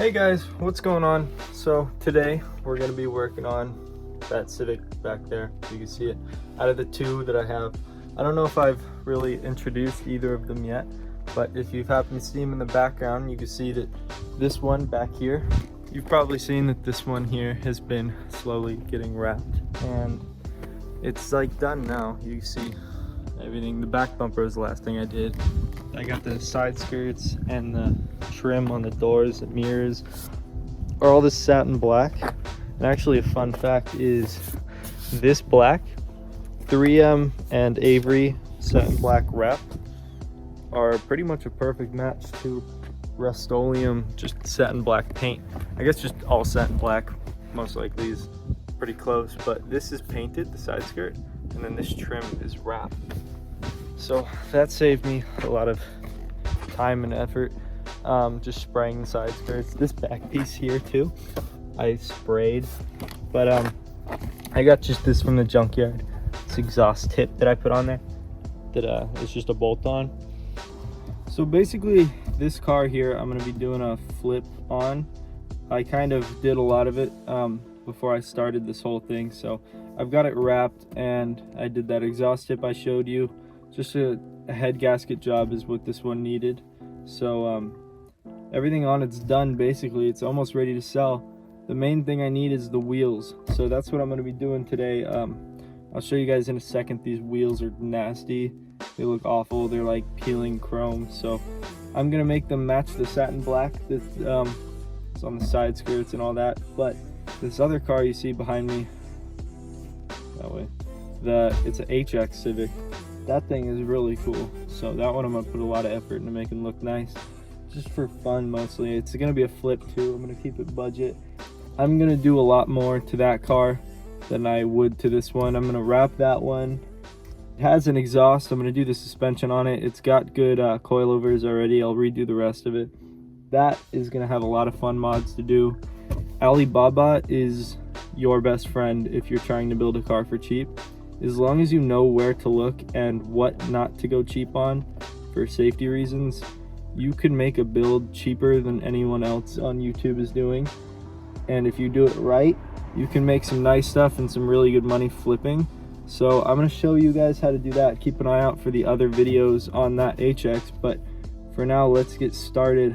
Hey guys, what's going on? So today we're going to be working on that Civic back there. You can see it. Out of the two that I have, I don't know if I've really introduced either of them yet, but if you've happened to see them in the background, you can see that this one back here, you've probably seen that this one here has been slowly getting wrapped, and it's like done now. You can see everything. The back bumper is the last thing I did. I got the side skirts and the trim on the doors and mirrors are all this satin black. And actually a fun fact is this black 3M and Avery satin black wrap are pretty much a perfect match to Rust-Oleum just satin black paint. I guess just all satin black most likely is pretty close, but this is painted, the side skirt, and then this trim is wrapped. So that saved me a lot of time and effort, just spraying the side skirts. This back piece here too, I sprayed, but I got just this from the junkyard. This exhaust tip that I put on there, that it's just a bolt on. So basically this car here, I'm gonna be doing a flip on. I kind of did a lot of it before I started this whole thing, so I've got it wrapped and I did that exhaust tip I showed you. Just a head gasket job is what this one needed. So everything on it's done basically. It's almost ready to sell. The main thing I need is the wheels. So that's what I'm going to be doing today. I'll show you guys in a second. These wheels are nasty. They look awful. They're like peeling chrome. So I'm going to make them match the satin black that's on the side skirts and all that. But this other car you see behind me, that way, it's an HX Civic. That thing is really cool, so that one I'm gonna put a lot of effort into making look nice, just for fun mostly. It's gonna be a flip too. I'm gonna keep it budget. I'm gonna do a lot more to that car than I would to this one. I'm gonna wrap that one. It has an exhaust. I'm gonna do the suspension on it. It's got good coilovers already. I'll redo the rest of it. That is gonna have a lot of fun mods to do. Alibaba is your best friend if you're trying to build a car for cheap. As long as you know where to look and what not to go cheap on for safety reasons, you can make a build cheaper than anyone else on YouTube is doing. And if you do it right, you can make some nice stuff and some really good money flipping. So I'm going to show you guys how to do that. Keep an eye out for the other videos on that HX, but for now let's get started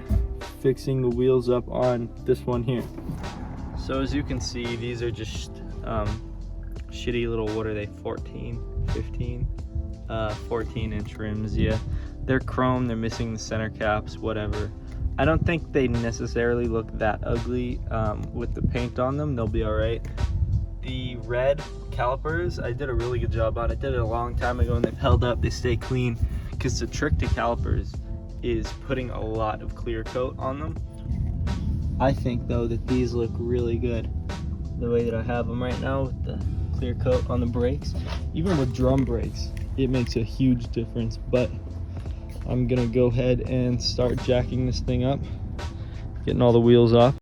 fixing the wheels up on this one here. So as you can see, these are just shitty little, what are they, 14 inch rims. Yeah, they're chrome, they're missing the center caps, whatever. I don't think they necessarily look that ugly with the paint on them. They'll be all right. The red calipers, I did a really good job on. I did it a long time ago and they've held up. They stay clean, because the trick to calipers is putting a lot of clear coat on them. I think though that these look really good the way that I have them right now with the clear coat on the brakes. Even with drum brakes, it makes a huge difference. But I'm gonna go ahead and start jacking this thing up, getting all the wheels off.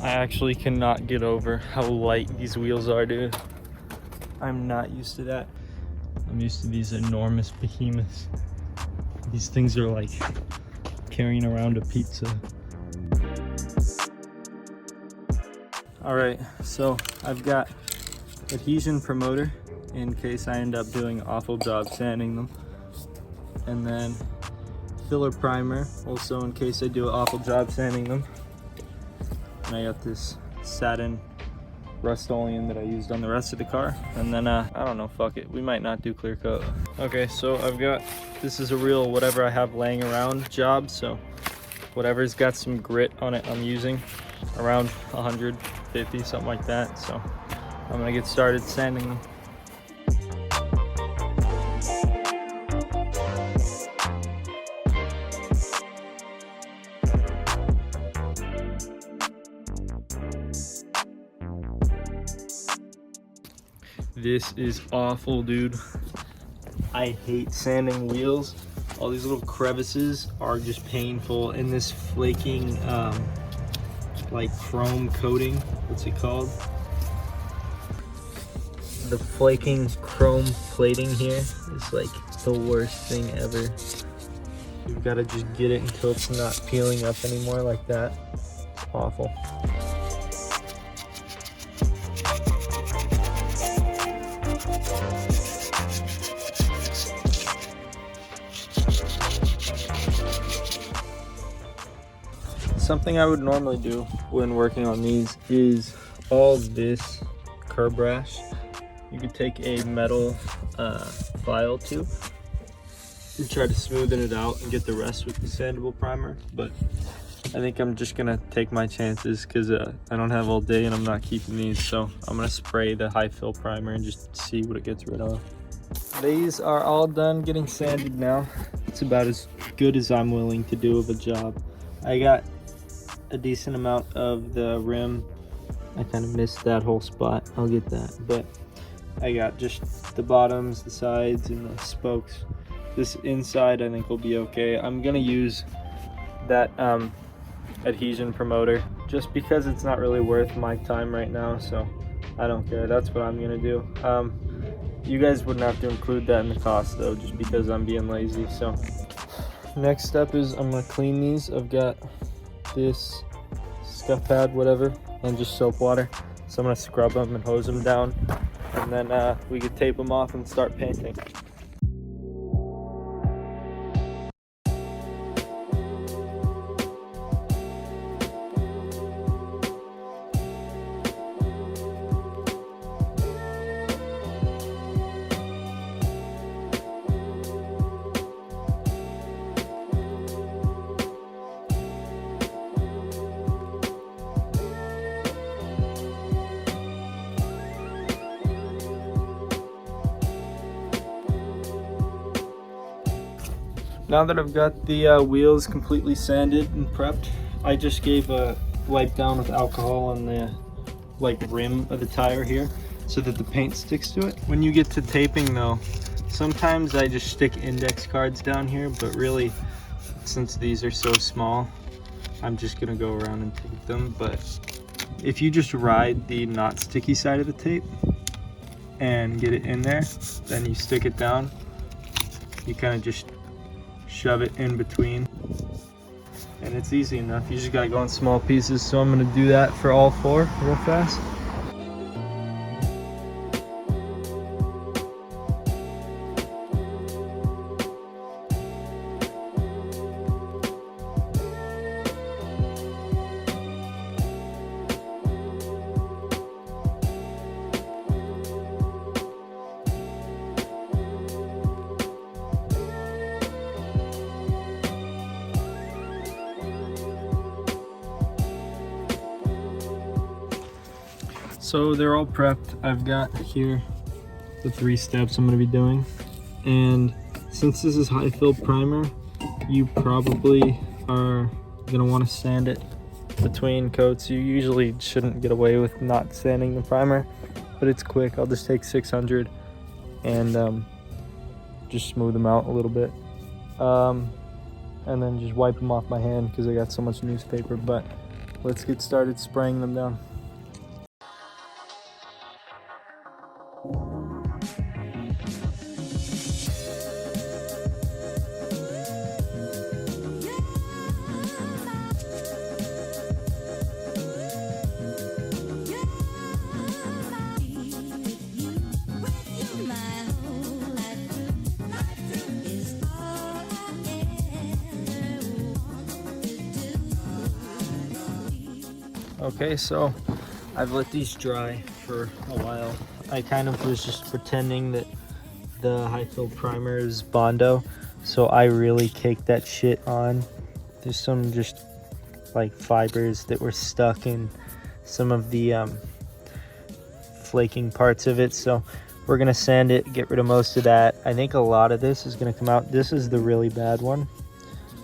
I actually cannot get over how light these wheels are, dude. I'm not used to that. I'm used to these enormous behemoths. These things are like carrying around a pizza. All right, so I've got adhesion promoter in case I end up doing an awful job sanding them. And then filler primer also in case I do an awful job sanding them. And I got this satin Rust-Oleum that I used on the rest of the car. And then I don't know, fuck it, we might not do clear coat. Okay, so I've got, this is a real whatever I have laying around job, so whatever's got some grit on it I'm using, around 150, something like that. So I'm gonna get started sanding them. This is awful, dude. I hate sanding wheels. All these little crevices are just painful. And this flaking, like chrome coating, what's it called? The flaking chrome plating here is like the worst thing ever. You've got to just get it until it's not peeling up anymore like that. It's awful. Something I would normally do when working on these is all this curb rash. You could take a metal file tube and try to smoothen it out and get the rest with the sandable primer. But I think I'm just gonna take my chances because I don't have all day and I'm not keeping these. So I'm gonna spray the high fill primer and just see what it gets rid of. These are all done getting sanded now. It's about as good as I'm willing to do of a job. I got a decent amount of the rim. I kind of missed that whole spot. I'll get that, but I got just the bottoms, the sides, and the spokes. This inside I think will be okay. I'm gonna use that adhesion promoter just because it's not really worth my time right now, so I don't care. That's what I'm gonna do. You guys wouldn't have to include that in the cost though, just because I'm being lazy. So next step is I'm gonna clean these. I've got this scuff pad, whatever, and just soap water. So I'm gonna scrub them and hose them down, and then we could tape them off and start painting. Now that I've got the wheels completely sanded and prepped, I just gave a wipe down with alcohol on the rim of the tire here so that the paint sticks to it. When you get to taping though, sometimes I just stick index cards down here, but really, since these are so small, I'm just gonna go around and tape them. But if you just ride the not sticky side of the tape and get it in there, then you stick it down, you kind of just shove it in between, and it's easy enough. You just gotta go in small pieces. So I'm gonna do that for all four real fast. So they're all prepped. I've got here the 3 steps I'm going to be doing, and since this is high fill primer, you probably are going to want to sand it between coats. You usually shouldn't get away with not sanding the primer, but it's quick. I'll just take 600 and just smooth them out a little bit, and then just wipe them off my hand because I got so much newspaper. But let's get started spraying them down. Okay, so I've let these dry for a while. I kind of was just pretending that the high fill primer is Bondo, so I really caked that shit on. There's some just like fibers that were stuck in some of the flaking parts of it, so we're gonna sand it, get rid of most of that. I think a lot of this is gonna come out. This is the really bad one.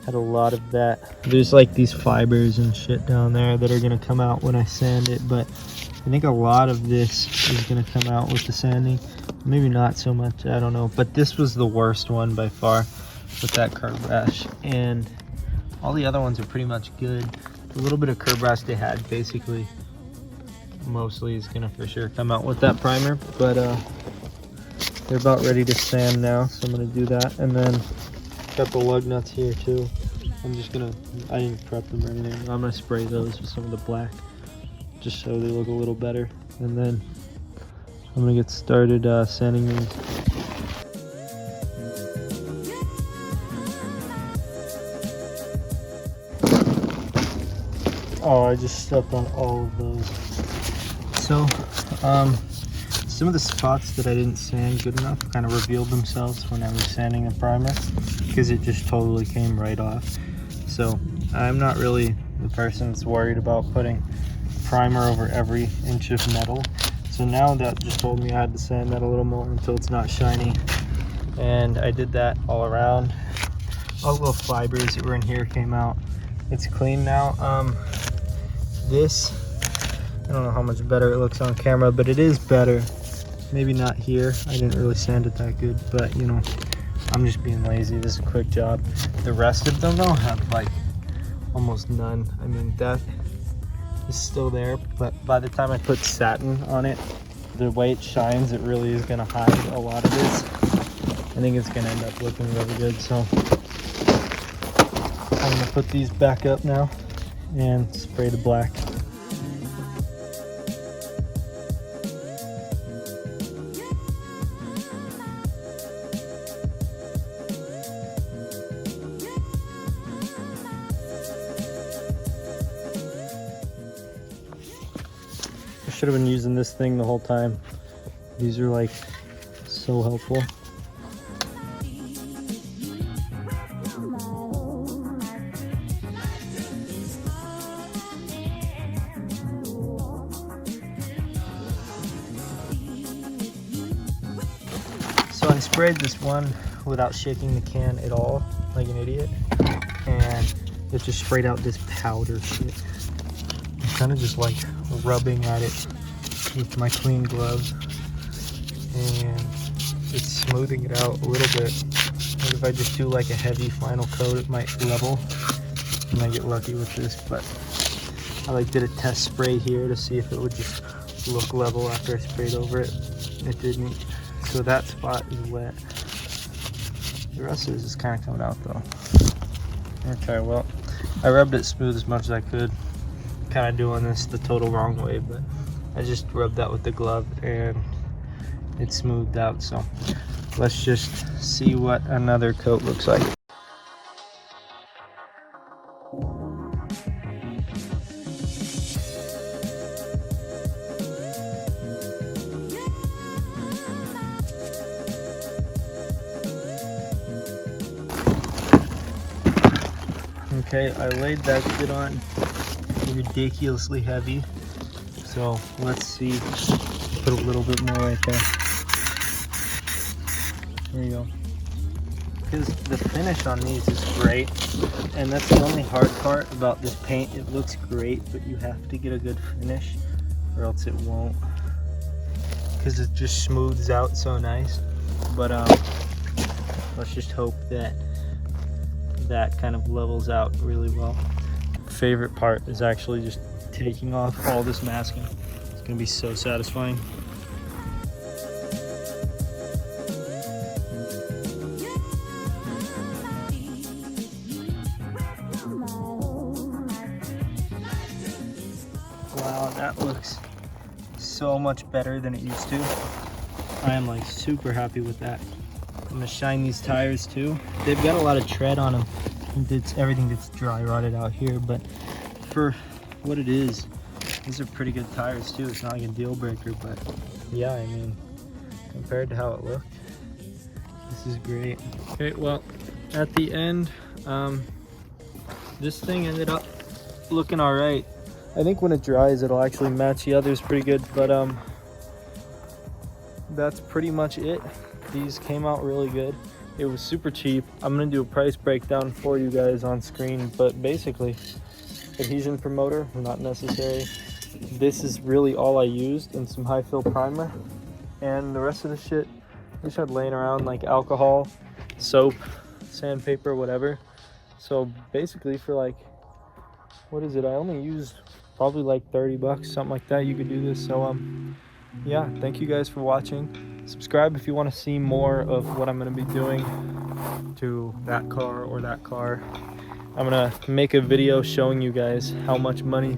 had a lot of that. There's like these fibers and shit down there that are gonna come out when I sand it, but I think a lot of this is gonna come out with the sanding. Maybe not so much, I don't know. But this was the worst one by far with that curb rash, and all the other ones are pretty much good. The little bit of curb rash they had basically mostly is gonna for sure come out with that primer, but they're about ready to sand now, so I'm gonna do that. And then got the lug nuts here too. I'm just gonna, I didn't prep them or anything. I'm gonna spray those with some of the black just so they look a little better. And then I'm gonna get started sanding these. Oh, I just stepped on all of those. So, some of the spots that I didn't sand good enough kind of revealed themselves when I was sanding the primer, because it just totally came right off. So I'm not really the person that's worried about putting primer over every inch of metal. So now that just told me I had to sand that a little more until it's not shiny. And I did that all around. All the little fibers that were in here came out. It's clean now. This, I don't know how much better it looks on camera, but it is better. Maybe not here. I didn't really sand it that good, but you know, I'm just being lazy. This is a quick job. The rest of them though have like almost none. I mean, that is still there, but by the time I put satin on it, the way it shines, it really is gonna hide a lot of this. I think it's gonna end up looking really good. So I'm gonna put these back up now and spray the black. I should have been using this thing the whole time. These are like so helpful. So I sprayed this one without shaking the can at all, like an idiot, and it just sprayed out this powder shit. I'm kind of just like rubbing at it with my clean gloves, and it's smoothing it out a little bit. And if I just do like a heavy final coat, it might level. I might get lucky with this, but I like did a test spray here to see if it would just look level after I sprayed over it. It didn't. So that spot is wet. The rest of this is kind of coming out though. Okay, well, I rubbed it smooth as much as I could. Kind of doing this the total wrong way, but I just rubbed that with the glove and it smoothed out. So let's just see what another coat looks like. Okay, I laid that shit on ridiculously heavy. So let's see, put a little bit more right there. There you go. Because the finish on these is great, and that's the only hard part about this paint. It looks great, but you have to get a good finish or else it won't, because it just smooths out so nice. But let's just hope that that kind of levels out really well. Favorite part is actually just taking off all this masking. It's gonna be so satisfying. Wow, that looks so much better than it used to. I am like super happy with that. I'm gonna shine these tires too. They've got a lot of tread on them. Everything gets dry rotted out here, but for what it is, these are pretty good tires too. It's not like a deal breaker, but yeah, I mean, compared to how it looked, this is great. Okay, well, at the end, this thing ended up looking all right. I think when it dries, it'll actually match the others pretty good, but that's pretty much it. These came out really good. It was super cheap. I'm gonna do a price breakdown for you guys on screen, but basically, adhesion promoter, not necessary. This is really all I used, and some high fill primer. And the rest of the shit I just had laying around, like alcohol, soap, sandpaper, whatever. So basically for like, what is it? I only used probably like 30 bucks, something like that. You could do this. So yeah, thank you guys for watching. Subscribe if you want to see more of what I'm going to be doing to that car or that car. I'm going to make a video showing you guys how much money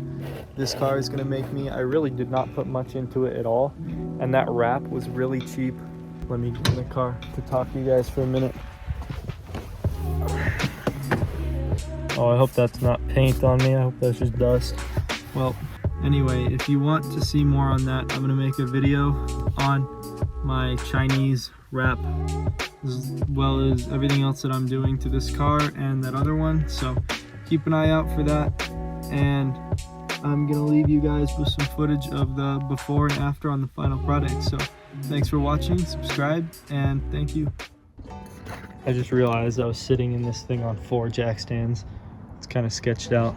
this car is going to make me. I really did not put much into it at all, and that wrap was really cheap. Let me get in the car to talk to you guys for a minute. Oh, I hope that's not paint on me. I hope that's just dust. Well, anyway, if you want to see more on that, I'm gonna make a video on my Chinese wrap, as well as everything else that I'm doing to this car and that other one. So keep an eye out for that. And I'm gonna leave you guys with some footage of the before and after on the final product. So thanks for watching, subscribe, and thank you. I just realized I was sitting in this thing on 4 jack stands. It's kind of sketched out.